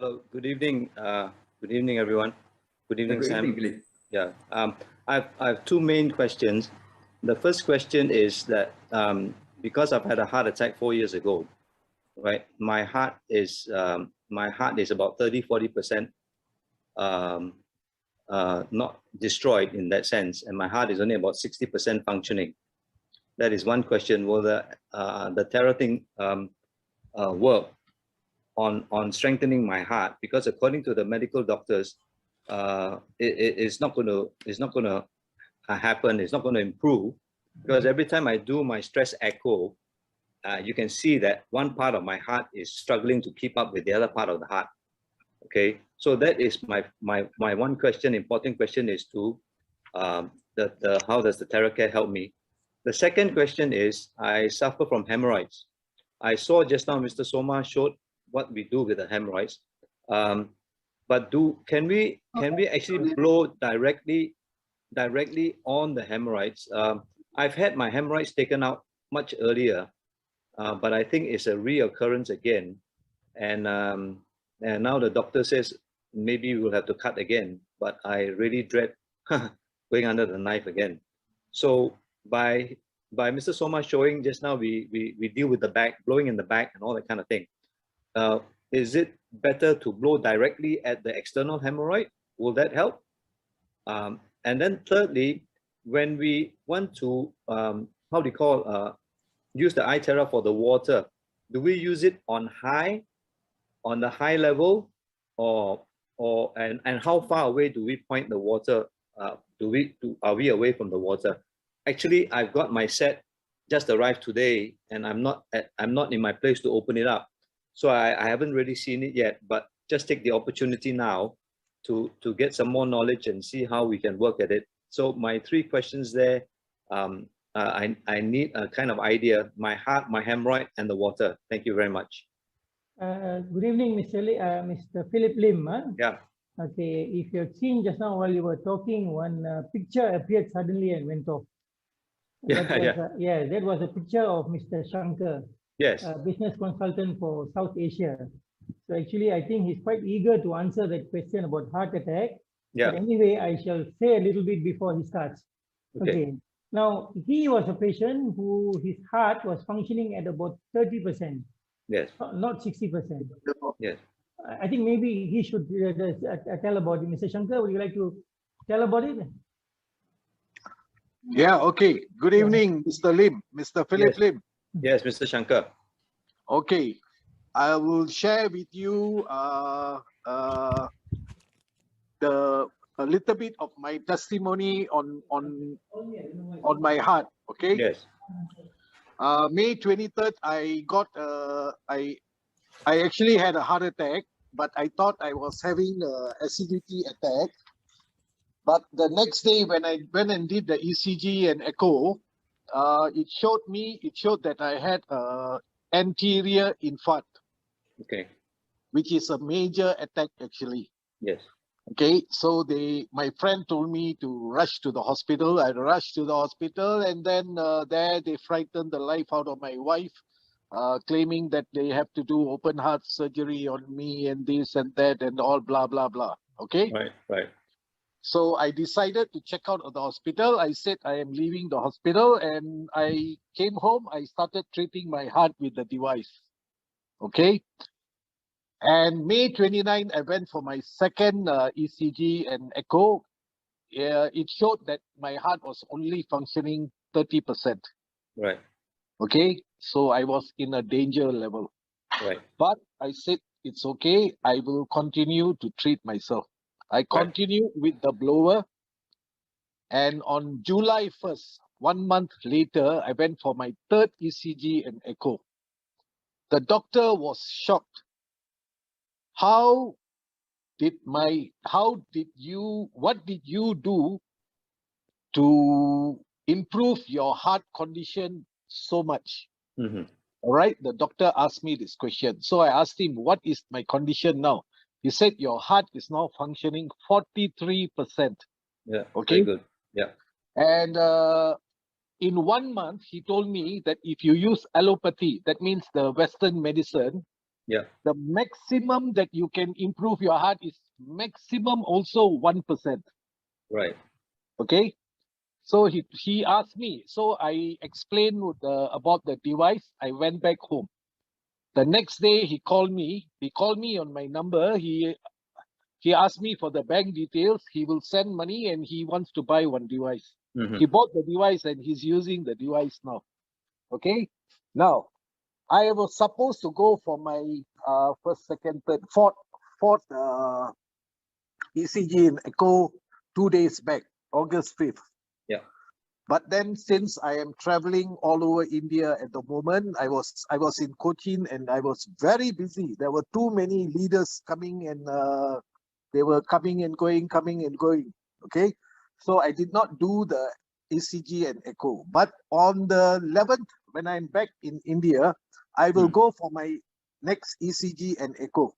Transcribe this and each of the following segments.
Hello, good evening. Good evening, everyone. Good evening, Good Sam. evening, Billy. Yeah, I have two main questions. The first question is that because I've had a heart attack 4 years ago, right? My heart is about 30-40% not destroyed in that sense, and my heart is only about 60% functioning. That is one question. Will the Terra thing work on strengthening my heart? Because according to the medical doctors, it's not going to happen. It's not going to improve, because every time I do my stress echo, you can see that one part of my heart is struggling to keep up with the other part of the heart. Okay, so that is my one question. Important question is to how does the iTeraCare help me? The second question is, I suffer from hemorrhoids. I saw just now Mr. Soma showed what we do with the hemorrhoids, but can we actually blow directly on the hemorrhoids? I've had my hemorrhoids taken out much earlier, but I think it's a reoccurrence again, and now the doctor says maybe we'll have to cut again, but I really dread going under the knife again. So by Mr. Soma showing just now, we deal with the back, blowing in the back and all that kind of thing. Is it better to blow directly at the external hemorrhoid? Will that help? And then thirdly, when we want to, use the iTera for the water, do we use it on the high level, and how far away do we point the water? Are we away from the water? Actually, I've got my set just arrived today, and I'm not in my place to open it up, so I haven't really seen it yet. But just take the opportunity now to get some more knowledge and see how we can work at it. So my three questions there. I need a kind of idea: my heart, my hemorrhoid, and the water. Thank you very much. Good evening, Mr. Philip Lim. Yeah. Okay, if you've seen just now while you were talking, one picture appeared suddenly and went off. That was a picture of Mr. Shankar, yes, business consultant for South Asia. So actually, I think he's quite eager to answer that question about heart attack. Yeah. But anyway, I shall say a little bit before he starts. Okay. Now, he was a patient who his heart was functioning at about 30%. Yes. Not 60%. Yes. I think maybe he should tell about it. Mr. Shankar, would you like to tell about it? Yeah, okay. Good evening, Mr. Lim, Mr. Philip Lim. Yes, Mr. Shankar. Okay, I will share with you a little bit of my testimony on my heart. Okay. Yes. May 23rd, I actually had a heart attack, but I thought I was having an acidity attack. But the next day, when I went and did the ECG and echo, it showed that I had anterior infarct. Okay. Which is a major attack actually. Yes. Okay, so my friend told me to rush to the hospital. I rushed to the hospital, and then there they frightened the life out of my wife, claiming that they have to do open heart surgery on me and this and that and all blah blah blah. Okay. Right. So I decided to check out of the hospital. I said I am leaving the hospital, and I came home. I started treating my heart with the device. Okay. And May 29, I went for my second ECG and echo. It showed that my heart was only functioning 30%. Right. Okay, so I was in a danger level. Right. But I said, it's okay. I will continue to treat myself. I continued with the blower. And on July 1st, 1 month later, I went for my third ECG and echo. The doctor was shocked. What did you do to improve your heart condition so much? Mm-hmm. All right, the doctor asked me this question. So I asked him, what is my condition now? He said, your heart is now functioning 43%. Yeah. Okay. Very good. Yeah. And in 1 month, he told me that if you use allopathy, that means the Western medicine, Yeah. The maximum that you can improve your heart is maximum also 1%. Right. Okay. So he asked me. So I explained about the device. I went back home. The next day he called me. He called me on my number. He asked me for the bank details. He will send money and he wants to buy one device. He bought the device and he's using the device now. Okay. Now, I was supposed to go for my first, second, third, fourth ECG and echo 2 days back, August 5th. Yeah. But then since I am traveling all over India at the moment, I was in Cochin and I was very busy. There were too many leaders coming and they were coming and going. Okay. So I did not do the ECG and echo. But on the 11th, when I'm back in India, I will go for my next ECG and echo.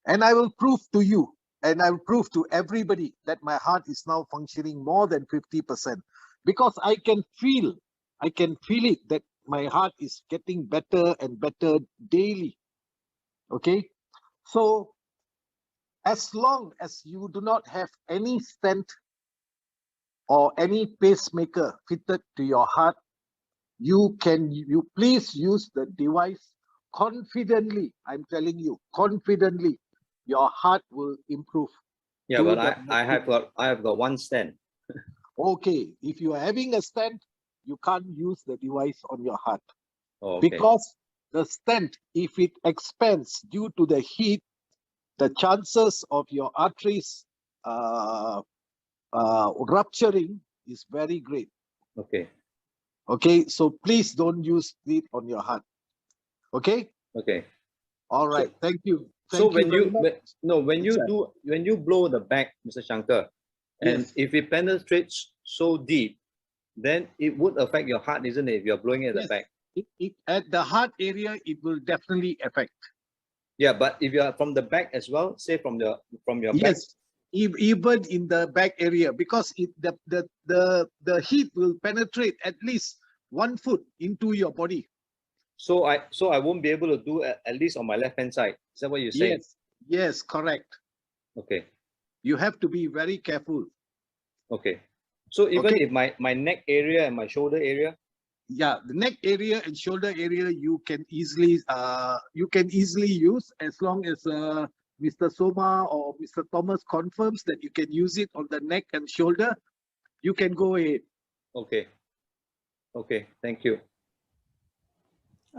And I will prove to you and I will prove to everybody that my heart is now functioning more than 50%. Because I can feel it that my heart is getting better and better daily. Okay. So as long as you do not have any stent or any pacemaker fitted to your heart, you please use the device confidently. I'm telling you, confidently, your heart will improve. Yeah, but I have got one stent. Okay, if you are having a stent, you can't use the device on your heart. Oh, okay. Because the stent, if it expands due to the heat, the chances of your arteries rupturing is very great. Okay. Okay, so please don't use it on your heart. Okay. Okay. All right. So, thank you. So Thank you very much. when you blow the back, Mr. Shankar, and Yes. if it penetrates so deep, then it would affect your heart, isn't it? If you're blowing at the back. At the heart area, it will definitely affect. Yeah, but if you are from the back as well, say from your back. Yes, even in the back area, because the heat will penetrate at least 1 foot into your body. So I won't be able to do at least on my left hand side. Is that what you're saying? Yes, correct. Okay. You have to be very careful. Okay. So even if my neck area and my shoulder area. Yeah, the neck area and shoulder area you can easily use, as long as Mr. Soma or Mr. Thomas confirms that you can use it on the neck and shoulder. You can go ahead. Okay. Okay. Thank you.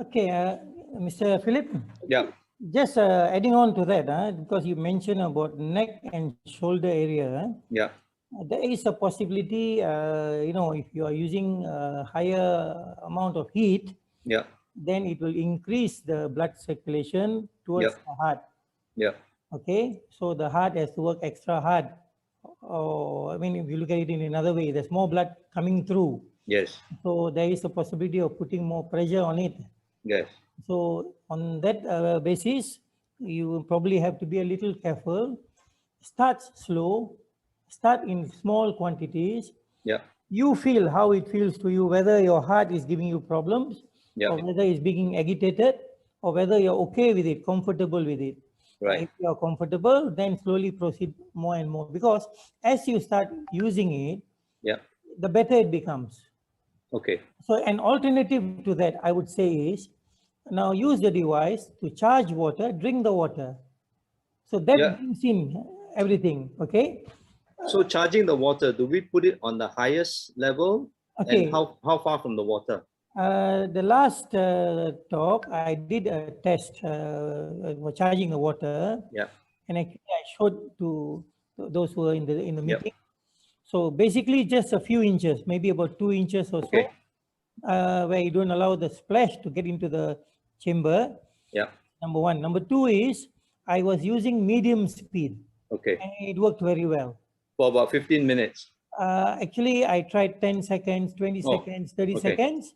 Okay, Mr. Philip. Yeah. Just adding on to that, because you mentioned about neck and shoulder area. Yeah. There is a possibility, if you are using a higher amount of heat, yeah, then it will increase the blood circulation towards the heart. Yeah. Okay, so the heart has to work extra hard. Or, I mean, if you look at it in another way, there's more blood coming through. Yes. So there is a possibility of putting more pressure on it. Yes. So on that basis, you probably have to be a little careful. Start slow, start in small quantities. Yeah. You feel how it feels to you, whether your heart is giving you problems, or whether it's being agitated, or whether you're okay with it, comfortable with it. Right. If you're comfortable, then slowly proceed more and more, because as you start using it, the better it becomes. Okay. So an alternative to that, I would say, is now use the device to charge water, drink the water. So that brings in everything, okay? So charging the water, do we put it on the highest level? Okay. And how far from the water? The last talk, I did a test for charging the water. Yeah. And actually I showed to those who were in the meeting. So basically just a few inches, maybe about 2 inches or so, where you don't allow the splash to get into the chamber. Yeah. Number one. Number two is I was using medium speed. Okay. And it worked very well. For about 15 minutes. Actually, I tried 10 seconds, 20 seconds, 30 seconds.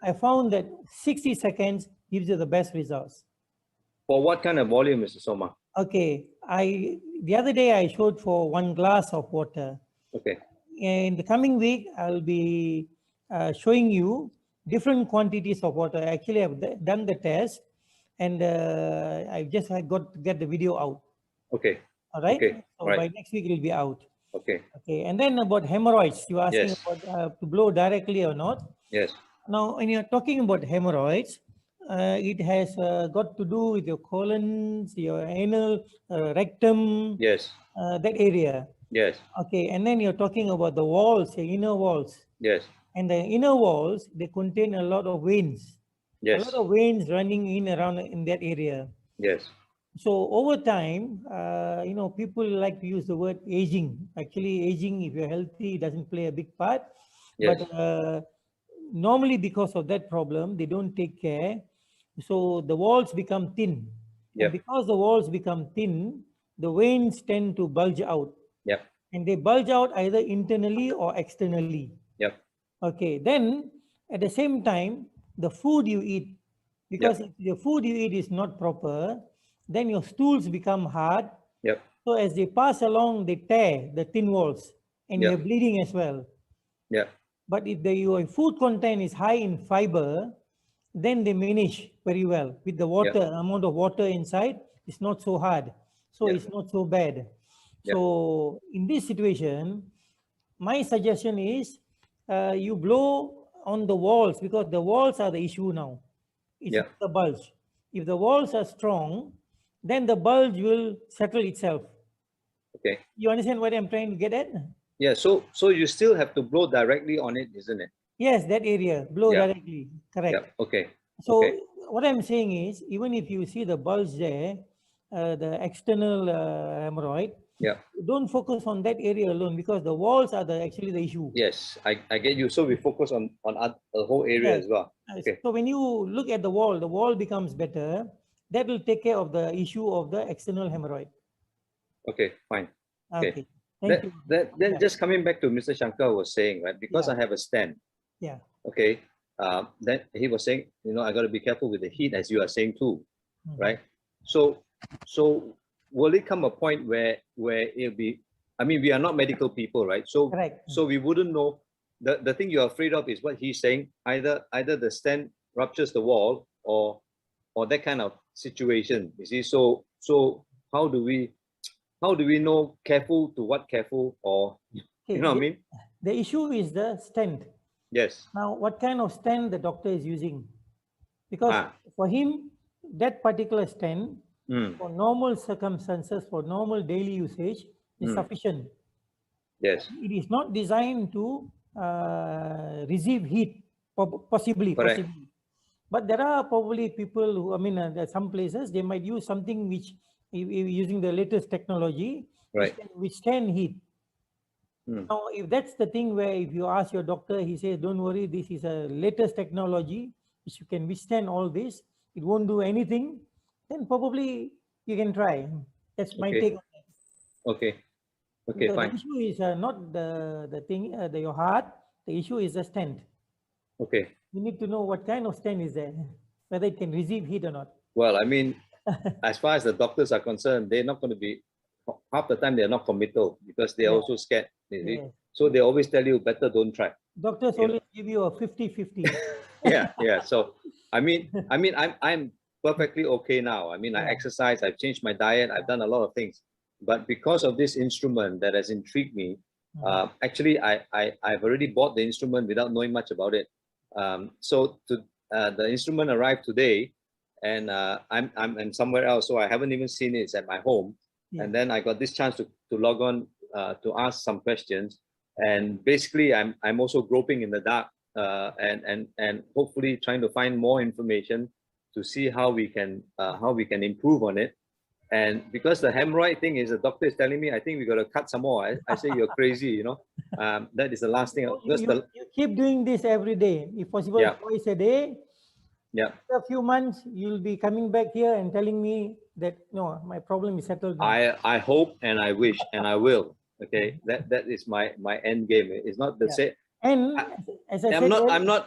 I found that 60 seconds gives you the best results. For what kind of volume, Mr. Soma? Okay. The other day I showed for 1 glass of water. Okay. In the coming week, I'll be showing you different quantities of water. Actually, I've done the test, and I just got to get the video out. Okay. All right. Okay. So Right. by next week it will be out. Okay. Okay. And then about hemorrhoids, you are asking Yes. about to blow directly or not. Yes. Now, when you're talking about hemorrhoids, it has got to do with your colons, your anal, rectum, Yes. that area. Yes. Okay, and then you're talking about the walls, the inner walls. Yes. And the inner walls, they contain a lot of veins. A lot Yes. of veins running in around in that area. Yes. So over time, people like to use the word aging. Actually, aging, if you're healthy, doesn't play a big part. Yes. But normally, because of that problem, they don't take care. So the walls become thin. And Yep. because the walls become thin, the veins tend to bulge out. Yep. And they bulge out either internally or externally. Yep. Okay, then at the same time, the food you eat, because if the food you eat is not proper, then your stools become hard. Yep. So as they pass along, they tear the thin walls and you're Yep. bleeding as well. Yep. But if your food content is high in fiber, then they manage very well. With the water, amount of water inside, it's not so hard. So Yep. it's not so bad. Yep. So in this situation, my suggestion is you blow on the walls, because the walls are the issue now. It's Yeah. not the bulge. If the walls are strong, then the bulge will settle itself. Okay. You understand what I'm trying to get at? Yeah. So you still have to blow directly on it, isn't it? Yes, that area, blow Yeah. directly. Correct. Yeah. Okay. So Okay. what I'm saying is, even if you see the bulge there, the external hemorrhoid, Yeah. don't focus on that area alone, because the walls are actually the issue. Yes, I get you. So we focus on the whole area Yes. as well. Okay. So when you look at the wall becomes better. That will take care of the issue of the external hemorrhoid. Okay. Fine. Okay. Okay. Thank you. Then Yeah. just coming back to Mr. Shankar was saying, right? Because Yeah. I have a stand. Yeah. Okay. Then he was saying, I got to be careful with the heat, as you are saying too, Mhm. right? So will it come a point where it'll be? I mean, we are not medical people, right? So Correct. so we wouldn't know. The thing you're afraid of is what he's saying. Either the stent ruptures the wall or that kind of situation. You see, so how do we know careful to what careful, or Okay, you know what I mean? The issue is the stent. Yes. Now, what kind of stent the doctor is using? Because Ah. for him, that particular stent, Mm. for normal circumstances, for normal daily usage, is sufficient. Yes. It is not designed to receive heat, possibly. Correct. But there are probably people who, there are some places, they might use something which, using the latest technology, Right. which can withstand heat. Now, if that's the thing where if you ask your doctor, he says, don't worry, this is a latest technology, which you can withstand all this, it won't do anything, then probably you can try. That's my Okay. take on that. Okay. Okay, fine. The issue is not the thing, your heart, the issue is the stent. Okay. You need to know what kind of stent is there, whether it can receive heat or not. Well, I mean, as far as the doctors are concerned, they're not going to be, half the time they're not committal because they're also scared. Yes. So they always tell you better don't try. Doctors always give you a 50-50. Yeah. So I'm perfectly okay now. I mean, I exercise, I've changed my diet, I've done a lot of things. But because of this instrument that has intrigued me, actually I've already bought the instrument without knowing much about it. The instrument arrived today, and I'm somewhere else, so I haven't even seen it. It's at my home. And then I got this chance to log on to ask some questions. And basically I'm also groping in the dark and hopefully trying to find more information to see how we can improve on it. And because the hemorrhoid thing is, the doctor is telling me, I think we got to cut some more. I say, you're crazy, that is the last thing. You keep doing this every day, if possible, twice a day. Yeah. After a few months, you'll be coming back here and telling me that, no, my problem is settled now. I hope and I wish and I will. Okay, that is my end game. It's not the same. And as I said,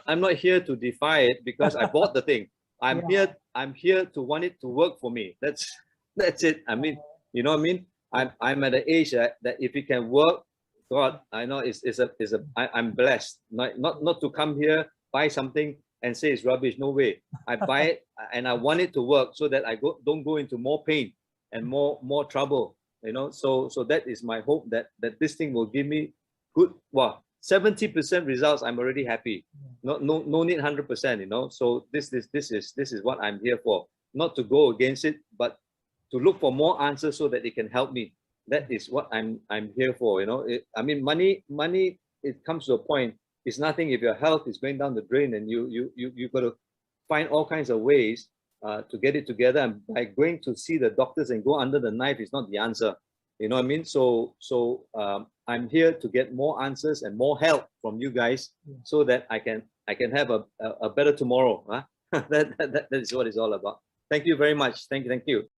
I'm not here to defy it because I bought the thing. I'm here to want it to work for me. That's it. I mean, you know what I mean? I'm at an age that if it can work, God, I know I'm blessed. Not to come here, buy something, and say it's rubbish. No way. I buy it and I want it to work so that I don't go into more pain and more trouble. So that is my hope that this thing will give me good. Well, 70% results. I'm already happy. No need 100%. So this is what I'm here for. Not to go against it, but to look for more answers so that it can help me. That is what I'm here for. Money. It comes to a point. It's nothing if your health is going down the drain, and you got to find all kinds of ways to get it together. And by going to see the doctors and go under the knife is not the answer. You know what I mean? So I'm here to get more answers and more help from you guys, so that I can have a better tomorrow. Huh? That is what it's all about. Thank you very much. Thank you.